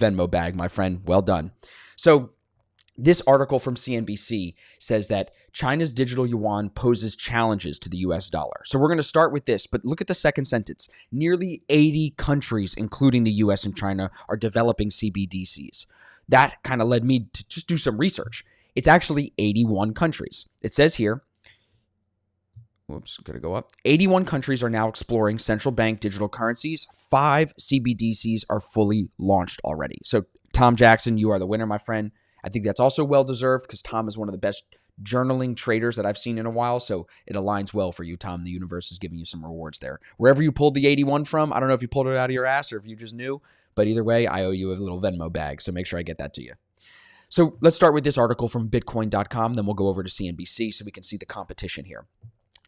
Venmo bag, my friend. Well done. So this article from CNBC says that China's digital yuan poses challenges to the US dollar. So we're going to start with this, but look at the second sentence. Nearly 80 countries, including the US and China, are developing CBDCs. That kind of led me to just do some research. It's actually 81 countries. It says here, going to go up. 81 countries are now exploring central bank digital currencies. 5 CBDCs are fully launched already. So Tom Jackson, you are the winner, my friend. I think that's also well-deserved because Tom is one of the best journaling traders that I've seen in a while, so it aligns well for you, Tom. The universe is giving you some rewards there. Wherever you pulled the 81 from, I don't know if you pulled it out of your ass or if you just knew, but either way, I owe you a little Venmo bag, so make sure I get that to you. So let's start with this article from Bitcoin.com, then we'll go over to CNBC so we can see the competition here.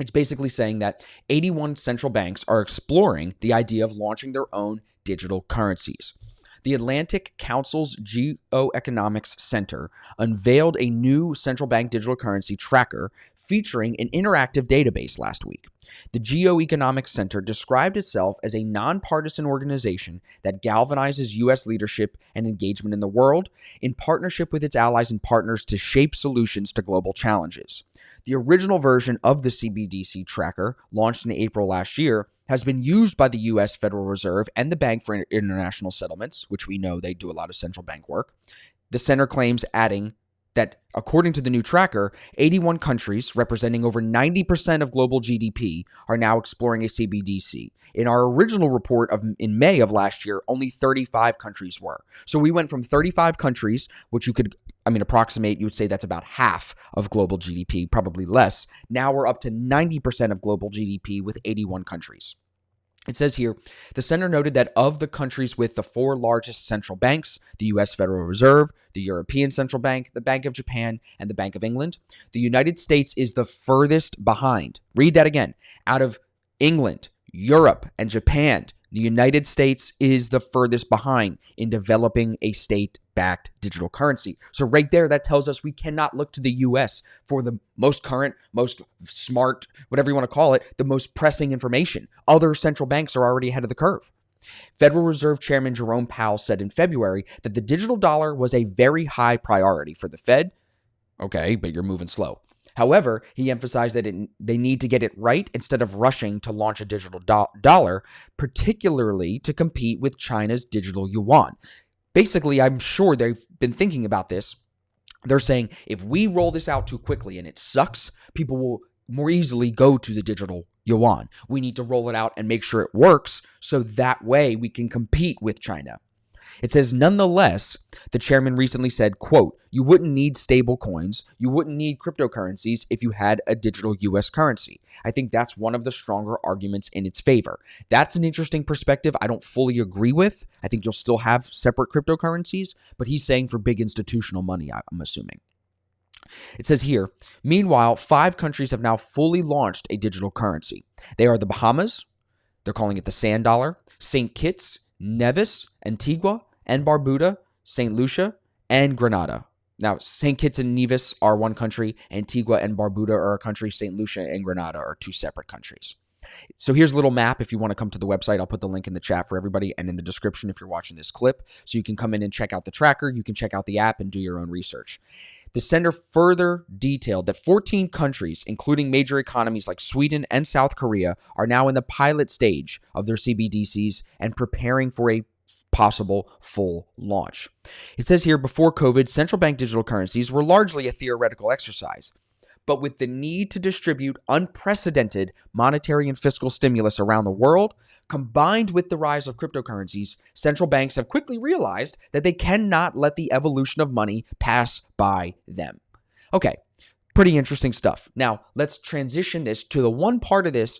It's basically saying that 81 central banks are exploring the idea of launching their own digital currencies. The Atlantic Council's Geoeconomics Center unveiled a new central bank digital currency tracker featuring an interactive database last week. The Geoeconomics Center described itself as a nonpartisan organization that galvanizes U.S. leadership and engagement in the world in partnership with its allies and partners to shape solutions to global challenges. The original version of the CBDC tracker, launched in April last year, has been used by the U.S. Federal Reserve and the Bank for International Settlements, which we know they do a lot of central bank work. The center claims, adding that according to the new tracker, 81 countries, representing over 90% of global GDP, are now exploring a CBDC. In our original report in May of last year, only 35 countries were. So we went from 35 countries, which you could approximate, you would say that's about half of global GDP, probably less. Now we're up to 90% of global GDP with 81 countries. It says here, the center noted that of the countries with the 4 largest central banks, the U.S. Federal Reserve, the European Central Bank, the Bank of Japan, and the Bank of England, the United States is the furthest behind. Read that again. Out of England, Europe, and Japan, the United States is the furthest behind in developing a state-backed digital currency. So right there, that tells us we cannot look to the U.S. for the most current, most smart, whatever you want to call it, the most pressing information. Other central banks are already ahead of the curve. Federal Reserve Chairman Jerome Powell said in February that the digital dollar was a very high priority for the Fed. Okay, but you're moving slow. However, he emphasized that they need to get it right instead of rushing to launch a digital dollar, particularly to compete with China's digital yuan. Basically, I'm sure they've been thinking about this. They're saying if we roll this out too quickly and it sucks, people will more easily go to the digital yuan. We need to roll it out and make sure it works so that way we can compete with China. It says, nonetheless, the chairman recently said, quote, you wouldn't need stable coins, you wouldn't need cryptocurrencies if you had a digital U.S. currency. I think that's one of the stronger arguments in its favor. That's an interesting perspective I don't fully agree with. I think you'll still have separate cryptocurrencies, but he's saying for big institutional money, I'm assuming. It says here, meanwhile, 5 countries have now fully launched a digital currency. They are the Bahamas, they're calling it the Sand Dollar, St. Kitts, Nevis, Antigua, and Barbuda, St. Lucia, and Grenada. Now, St. Kitts and Nevis are one country, Antigua and Barbuda are a country, St. Lucia and Grenada are 2 separate countries. So here's a little map if you want to come to the website. I'll put the link in the chat for everybody and in the description if you're watching this clip. So you can come in and check out the tracker, you can check out the app and do your own research. The center further detailed that 14 countries, including major economies like Sweden and South Korea, are now in the pilot stage of their CBDCs and preparing for a possible full launch. It says here, before COVID, central bank digital currencies were largely a theoretical exercise. But with the need to distribute unprecedented monetary and fiscal stimulus around the world, combined with the rise of cryptocurrencies, central banks have quickly realized that they cannot let the evolution of money pass by them. Okay, pretty interesting stuff. Now, let's transition this to the one part of this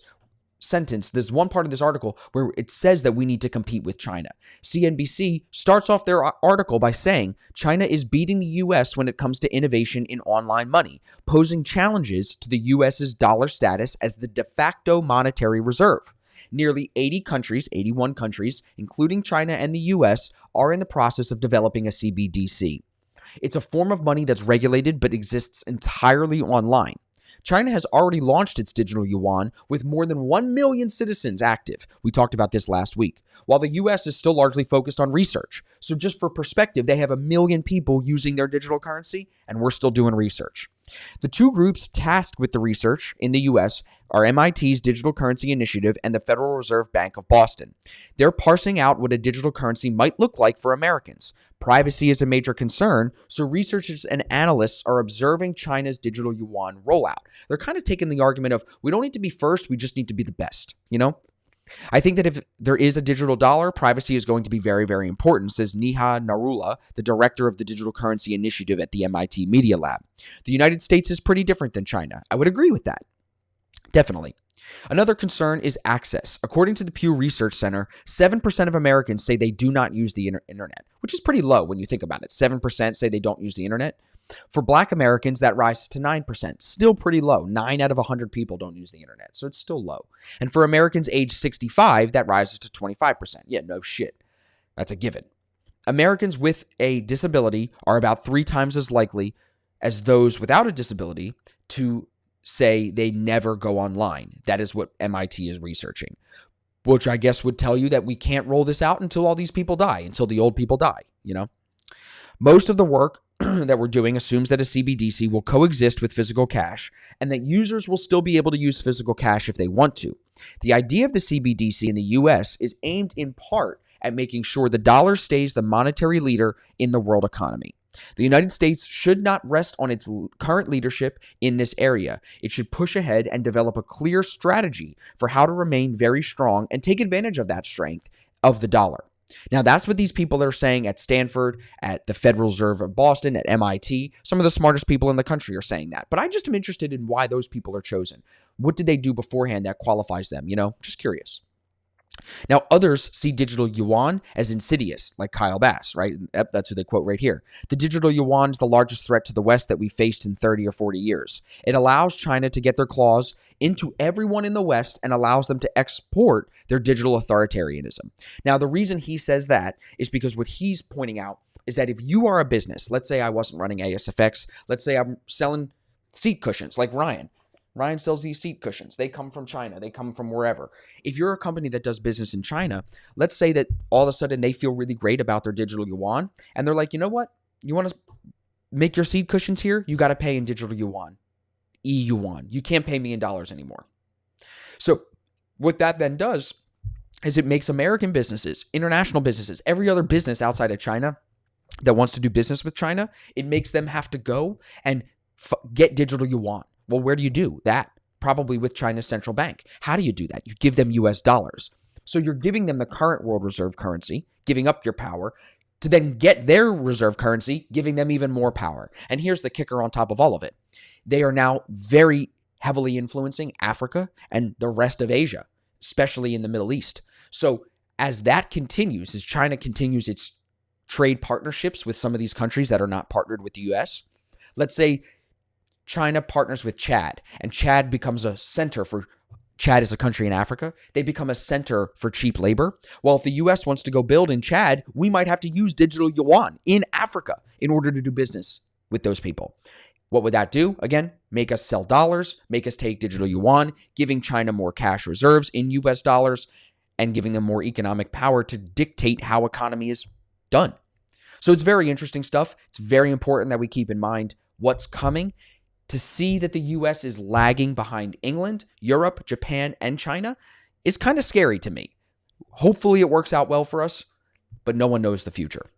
sentence, this one part of this article where it says that we need to compete with China. CNBC starts off their article by saying China is beating the U.S. when it comes to innovation in online money, posing challenges to the U.S.'s dollar status as the de facto monetary reserve. Nearly 80 countries, 81 countries, including China and the U.S., are in the process of developing a CBDC. It's a form of money that's regulated but exists entirely online. China has already launched its digital yuan with more than 1 million citizens active. We talked about this last week, while the US is still largely focused on research. So just for perspective, they have 1 million people using their digital currency, and we're still doing research. The two groups tasked with the research in the US are MIT's Digital Currency Initiative and the Federal Reserve Bank of Boston. They're parsing out what a digital currency might look like for Americans. Privacy is a major concern, so researchers and analysts are observing China's digital yuan rollout. They're kind of taking the argument of, we don't need to be first, we just need to be the best, you know? I think that if there is a digital dollar, privacy is going to be very, very important, says Neha Narula, the director of the Digital Currency Initiative at the MIT Media Lab. The United States is pretty different than China. I would agree with that. Definitely. Another concern is access. According to the Pew Research Center, 7% of Americans say they do not use the internet, which is pretty low when you think about it. 7% say they don't use the internet. For Black Americans, that rises to 9%, still pretty low. 9 out of 100 people don't use the internet, so it's still low. And for Americans age 65, that rises to 25%. Yeah, no shit. That's a given. Americans with a disability are about 3 times as likely as those without a disability to say they never go online. That is what MIT is researching, which I guess would tell you that we can't roll this out until all these people die, until the old people die, you know? Most of the work that we're doing assumes that a CBDC will coexist with physical cash and that users will still be able to use physical cash if they want to. The idea of the CBDC in the US is aimed in part at making sure the dollar stays the monetary leader in the world economy. The United States should not rest on its current leadership in this area. It should push ahead and develop a clear strategy for how to remain very strong and take advantage of that strength of the dollar. Now, that's what these people are saying at Stanford, at the Federal Reserve of Boston, at MIT. Some of the smartest people in the country are saying that. But I just am interested in why those people are chosen. What did they do beforehand that qualifies them? You know, just curious. Now, others see digital yuan as insidious, like Kyle Bass, right? That's who they quote right here. The digital yuan is the largest threat to the West that we faced in 30 or 40 years. It allows China to get their claws into everyone in the West and allows them to export their digital authoritarianism. Now, the reason he says that is because what he's pointing out is that if you are a business, let's say I wasn't running ASFX, let's say I'm selling seat cushions like Ryan. Ryan sells these seat cushions. They come from China. They come from wherever. If you're a company that does business in China, let's say that all of a sudden they feel really great about their digital yuan, and they're like, you know what? You want to make your seat cushions here? You got to pay in digital yuan, e-yuan. You can't pay me in dollars anymore. So what that then does is it makes American businesses, international businesses, every other business outside of China that wants to do business with China, it makes them have to go and get digital yuan. Well, where do you do that? Probably with China's central bank. How do you do that? You give them US dollars. So you're giving them the current world reserve currency, giving up your power, to then get their reserve currency, giving them even more power. And here's the kicker on top of all of it. They are now very heavily influencing Africa and the rest of Asia, especially in the Middle East. So as that continues, as China continues its trade partnerships with some of these countries that are not partnered with the US, let's say China partners with Chad, and Chad becomes a center for, Chad is a country in Africa, they become a center for cheap labor. Well, if the US wants to go build in Chad, we might have to use digital yuan in Africa in order to do business with those people. What would that do? Again, make us sell dollars, make us take digital yuan, giving China more cash reserves in US dollars, and giving them more economic power to dictate how economy is done. So it's very interesting stuff. It's very important that we keep in mind what's coming. To see that the US is lagging behind England, Europe, Japan, and China is kind of scary to me. Hopefully it works out well for us, but no one knows the future.